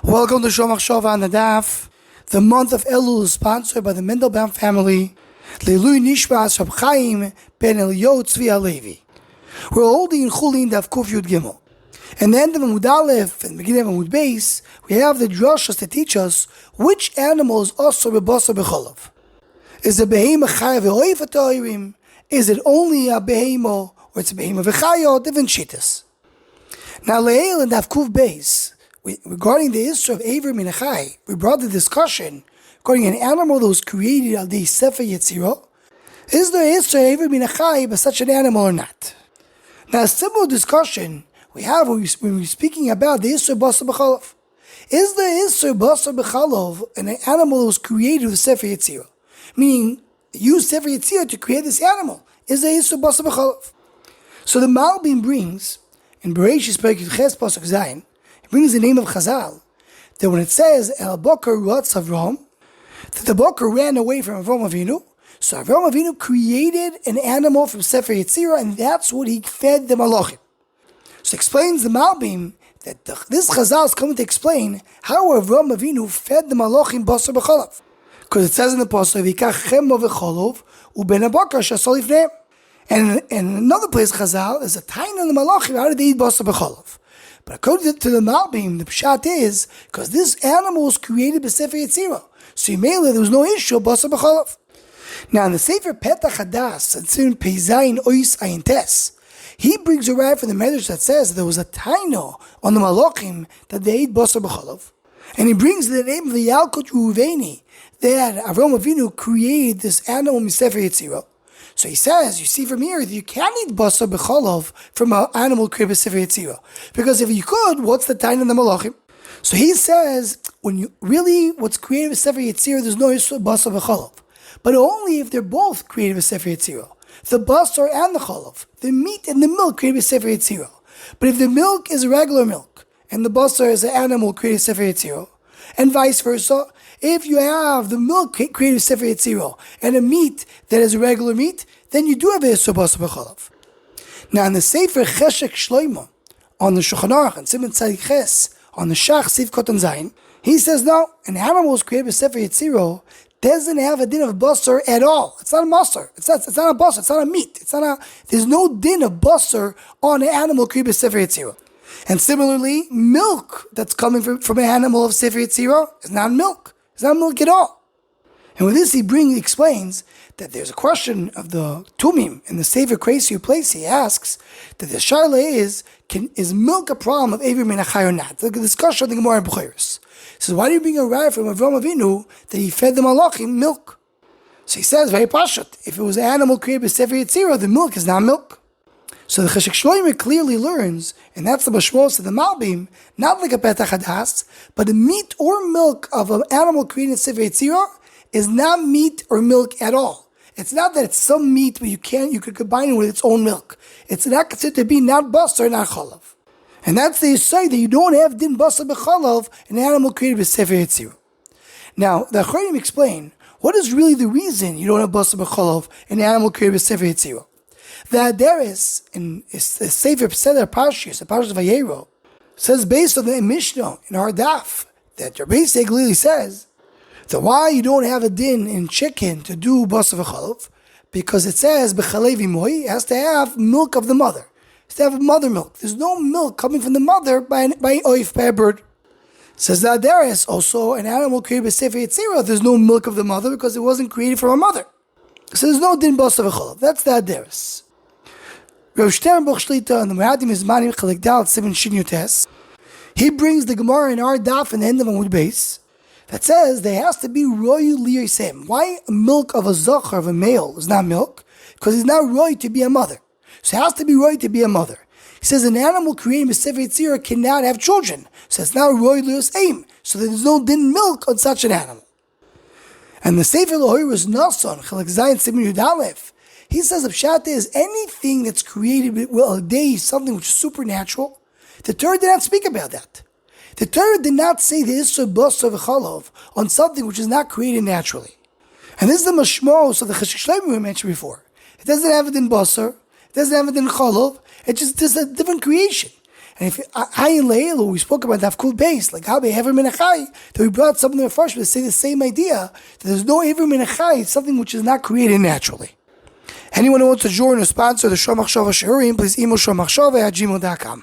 Welcome to Shomach Shova on the Daf. The month of Elul is sponsored by the Mendelbaum family. Leilui Nishmas Rab Chaim ben Elio Tzvi Alevi. We're holding Chulin Daf Kuf Yud Gimel. And the end of Amud Aleph and beginning of Amud Beis, we have the drashas to teach us which animal is also Basar b'cholav. Is a behema chaya v'hoif ha'toirim? Is it only a behema, or it's a behema v'chaya? Different shittas. Now Leil and Daf Kuf Beis, regarding the issue of Aver Minachai, we brought the discussion regarding an animal that was created on the Sefer Yetzirah. Is there issue of Aver Minachai by such an animal or not? Now a similar discussion we have when we're speaking about the issue of Basar b'cholav. Is the issue of Basar b'cholav an animal that was created with Sefer Yetzirah? Meaning, use Sefer Yetzirah to create this animal. Is the issue of Basar b'cholav? So the Malbim brings, in Bereshis Perek Ches Pasuk Zayin, brings the name of Chazal, that when it says El Boker Ratz Avram, that the Boker ran away from Avram Avinu, so Avram Avinu created an animal from Sefer Yetzirah, and that's what he fed the Malachim. So explains the Malbim that this Chazal is coming to explain how Avram Avinu fed the Malachim Basar b'cholav, because it says in the Pasuk V'ikach chemo v'cholov uben haBoker shasol lifneim, and in another place Chazal is a tain on the Malachim how did they eat Basar b'cholav. But according to the Malbim, the pshat is because this animal was created by Sefer Yetzirah, so there was no issue of Basar b'cholav. Now in the Sefer Petach Hadas, it's in Peizayin Ois Ayin Tes, he brings a right from the Medrash that says that there was a taino on the Malachim that they ate Basar b'cholav, and he brings the name of the Yalkut Ruveni that Avram Avinu created this animal in Sefer Yetzirah. So he says, you see from here, that you can't eat Basar b'cholav from an animal created by Sefer Yetzirah. Because if you could, what's the time in the Malachim? So he says, when you really, what's created by Sefer Yetzirah, there's no issue of Basar b'cholav. But only if they're both created by Sefer Yetzirah. The Basar and the cholav, the meat and the milk created by Sefer Yetzirah. But if the milk is regular milk, and the Basar is an animal created by Sefer Yetzirah, and vice versa, if you have the milk created by Sefer Yetzirah and a meat that is a regular meat, then you do have a issue of Basar b'cholav. Now in the Sefer Cheshek Shloimo, on the Shulchan Aruch and Siman Tzadik Ches, on the Shach Siv Kotan Zayin, he says no, an animal is created by Sefer Yetzirah doesn't have a din of Basar at all. It's not a Basar. It's not a Basar. It's not a meat. There's no din of Basar on an animal created by Sefer Yetzirah. And similarly, milk that's coming from an animal of Sefer Yetzirah is not milk. It's not milk at all. And with this, he explains that there's a question of the Tumim in the Sefer Kreisiu place. He asks that the Shaila is milk a problem of Aver Minachai or not? The discussion of the Gemara in Bechoros. He says, why do you bring a raya from Avram Avinu that he fed the Malachim milk? So he says, very pashut, if it was an animal created by Sefer Yetzirah, the milk is not milk. So the Cheshek Shloimo clearly learns, and that's the Mashmos of the Malbim, not like a Petach Hadas, but the meat or milk of an animal created in Sefer Yetzirah is not meat or milk at all. It's not that it's some meat, but you could combine it with its own milk. It's not considered to be not Basar, not cholav. And that's the say that you don't have din Basar b'cholav, an animal created by Sefer Yetzirah. Now, the Acharonim explain, what is really the reason you don't have Basar b'cholav, an animal created by Sefer Yetzirah? The Aderes, in the Sefer Peseder Parshas, the Parshas Vayero, says based on the Mishnah in our Daf, that your basic clearly says that why you don't have a din in chicken to do Basar b'cholav, because it says b'chalevi moi, it has to have milk of the mother. It has to have mother milk. There's no milk coming from the mother by a bird. Says the Aderes, also an animal created by Sefer Yetzirah, there's no milk of the mother because it wasn't created from a mother. So there's no din Basar b'cholav. That's the Aderes. Rav Sternbuch Shlita and the Meradim Izmanim Chalek Dal Siman Shin Yotes, he brings the Gemara in our Daf in the end of Amud Beis that says there has to be royu liyosem. Why milk of a zachar, of a male, is not milk? Because he's not roy to be a mother. So it has to be roy to be a mother. He says an animal created by Sefer Yetzirah cannot have children. So it's not roy liyosem. So there's no din milk on such an animal. And the Sefer Lahoirus Nason Chalek Zayin Siman Yud Aleph, he says of Pshat is anything that's created with a day, something which is supernatural. The Torah did not speak about that. The Torah did not say the Issur Basar v'cholav on something which is not created naturally. And this is the mashmos of the Cheshek Shloimo we mentioned before. It doesn't have it in Basar, it doesn't have it in cholav, it's just a different creation. And if Ayin Le'elu, we spoke about Daf Kul Beis, like Habe Ever Min Achai, that we brought some of the Mepharshim to say the same idea, that there's no Ever Min Achai, it's something which is not created naturally. Anyone who wants to join or sponsor the Shomach Shava Shiurim, please email shomachshava@gmail.com.